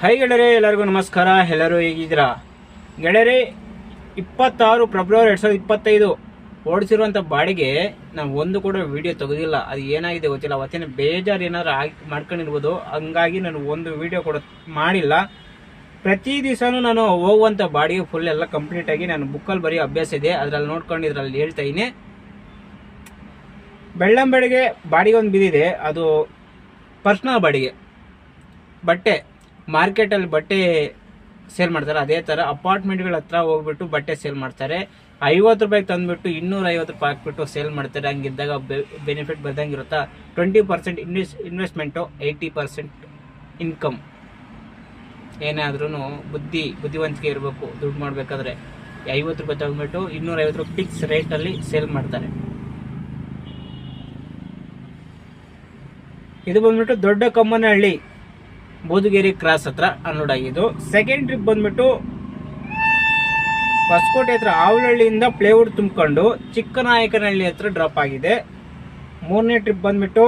High ಗೆಳೆಯರೇ, ಎಲ್ಲರಿಗೂ ನಮಸ್ಕಾರ. ಎಲ್ಲರೂ ಹೇಗಿದ್ದೀರಾ ಗೆಳೆಯರೇ? 26 ಫೆಬ್ರವರಿ 2025 ಓಡಿಸಿರುವಂಥ ಬಾಡಿಗೆ ನಾನು ಒಂದು ಕೂಡ ವಿಡಿಯೋ ತೆಗೆದಿಲ್ಲ. ಅದು ಏನಾಗಿದೆ ಗೊತ್ತಿಲ್ಲ. ಅವತ್ತಿನ ಬೇಜಾರು ಏನಾದ್ರು ಮಾಡ್ಕೊಂಡಿರ್ಬೋದು. ಹಂಗಾಗಿ ನಾನು ಒಂದು ವಿಡಿಯೋ ಕೂಡ ಮಾಡಿಲ್ಲ. ಪ್ರತಿ ದಿವಸನೂ ನಾನು ಹೋಗುವಂಥ ಬಾಡಿಗೆ ಫುಲ್ ಎಲ್ಲ ಕಂಪ್ಲೀಟಾಗಿ ನಾನು ಬುಕ್ಕಲ್ಲಿ ಬರೆಯೋ ಅಭ್ಯಾಸ ಇದೆ. ಅದರಲ್ಲಿ ನೋಡ್ಕೊಂಡು ಇದರಲ್ಲಿ ಹೇಳ್ತಾ ಇದ್ದೀನಿ. ಬೆಳ್ಳಂಬೆಳಗ್ಗೆ ಬಾಡಿಗೆ ಒಂದು ಬಿದ್ದಿದೆ. ಅದು ಪರ್ಸ್ನಲ್ ಬಾಡಿಗೆ. ಬಟ್ಟೆ ಮಾರ್ಕೆಟಲ್ಲಿ ಬಟ್ಟೆ ಸೇಲ್ ಮಾಡ್ತಾರೆ. ಅದೇ ಥರ ಅಪಾರ್ಟ್ಮೆಂಟ್ಗಳ ಹತ್ರ ಹೋಗ್ಬಿಟ್ಟು ಬಟ್ಟೆ ಸೇಲ್ ಮಾಡ್ತಾರೆ. 50 ರೂಪಾಯಿಗೆ ತಂದುಬಿಟ್ಟು 250 ರೂಪಾಯಿ ಹಾಕ್ಬಿಟ್ಟು ಸೇಲ್ ಮಾಡ್ತಾರೆ. ಹಂಗಿದ್ದಾಗ ಬೆನಿಫಿಟ್ ಬರ್ದಂಗೆ ಇರುತ್ತಾ? 20% ಇನ್ವೆಸ್ಟ್ಮೆಂಟು, 80% ಇನ್ಕಮ್. ಏನಾದ್ರೂ ಬುದ್ಧಿವಂತಿಕೆ ಇರಬೇಕು. ದುಡ್ಡು ಮಾಡಬೇಕಾದ್ರೆ 50 ರೂಪಾಯಿ ತಗೊಂಡ್ಬಿಟ್ಟು 250 ರೂಪಾಯಿ ಫಿಕ್ಸ್ ರೇಟಲ್ಲಿ ಸೇಲ್ ಮಾಡ್ತಾರೆ. ಇದು ಬಂದ್ಬಿಟ್ಟು ದೊಡ್ಡ ಕಮ್ಮನಹಳ್ಳಿ, ಬೋಧಗೇರಿ ಕ್ರಾಸ್ ಹತ್ರ ಅನ್ಲೋಡ್ ಆಗಿದ್ದು. ಸೆಕೆಂಡ್ ಟ್ರಿಪ್ ಬಂದ್ಬಿಟ್ಟು ಹೊಸಕೋಟೆ ಹತ್ರ ಆವಳಹಳ್ಳಿಯಿಂದ ಪ್ಲೇವುಡ್ ತುಂಬಿಕೊಂಡು ಚಿಕ್ಕನಾಯಕನಹಳ್ಳಿ ಹತ್ರ ಡ್ರಾಪ್ ಆಗಿದೆ. ಮೂರನೇ ಟ್ರಿಪ್ ಬಂದ್ಬಿಟ್ಟು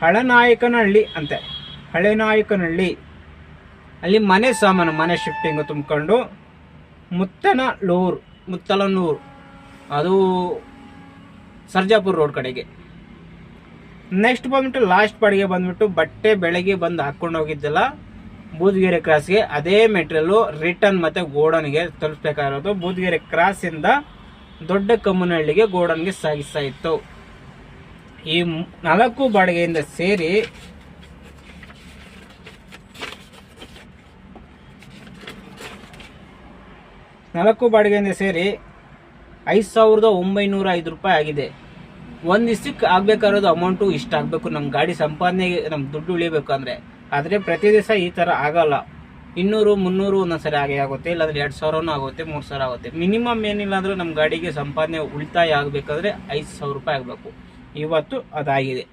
ಹಳನಾಯಕನಹಳ್ಳಿ ಅಂತೆ, ಹಳೆನಾಯಕನಹಳ್ಳಿ ಅಲ್ಲಿ ಮನೆ ಸಾಮಾನು, ಮನೆ ಶಿಫ್ಟಿಂಗು ತುಂಬಿಕೊಂಡು ಮುತ್ತಲನೂರು ಅದು ಸರ್ಜಾಪುರ ರೋಡ್ ಕಡೆಗೆ. ನೆಕ್ಸ್ಟ್ ಬಂದ್ಬಿಟ್ಟು ಲಾಸ್ಟ್ ಬಾಡಿಗೆ ಬಂದ್ಬಿಟ್ಟು ಬಟ್ಟೆ ಬೆಳಗ್ಗೆ ಬಂದು ಹಾಕೊಂಡು ಹೋಗಿದ್ದಲ್ಲ ಬೂದಗೆರೆ ಕ್ರಾಸ್ಗೆ, ಅದೇ ಮೆಟೀರಿಯಲ್ಲು ರಿಟರ್ನ್ ಮತ್ತೆ ಗೋಡನ್ಗೆ ತಲುಪಿಸಬೇಕಾಗಿರೋದು. ಬೂದಗೆರೆ ಕ್ರಾಸಿಂದ ದೊಡ್ಡ ಕಮ್ಮನಹಳ್ಳಿಗೆ ಗೋಡನ್ಗೆ ಸಾಗಿಸ್ತಾ ಇತ್ತು. ಈ 4 ಬಾಡಿಗೆಯಿಂದ ಸೇರಿ $5,905 ರೂಪಾಯಿ ಆಗಿದೆ. ಒಂದು ದಿವಸಕ್ಕೆ ಆಗ್ಬೇಕಾಗಿರೋದು ಅಮೌಂಟು ಇಷ್ಟ ಆಗಬೇಕು. ನಮ್ಮ ಗಾಡಿ ಸಂಪಾದನೆಗೆ ನಮ್ಮ ದುಡ್ಡು ಉಳಿಬೇಕು ಆದರೆ ಪ್ರತಿ ದಿವಸ ಈ ಥರ ಆಗಲ್ಲ. 200, 300 ಒಂದೊಂದ್ಸರಿ ಆಗುತ್ತೆ. ಇಲ್ಲಾಂದ್ರೆ 2,000 ಆಗುತ್ತೆ, 3,000 ಆಗುತ್ತೆ. ಮಿನಿಮಮ್ ಏನಿಲ್ಲ ಅಂದರೂ ನಮ್ಮ ಗಾಡಿಗೆ ಸಂಪಾದನೆ ಉಳಿತಾಯ ಆಗಬೇಕಾದ್ರೆ 5,000 ರೂಪಾಯಿ ಆಗಬೇಕು. ಇವತ್ತು ಅದಾಗಿದೆ.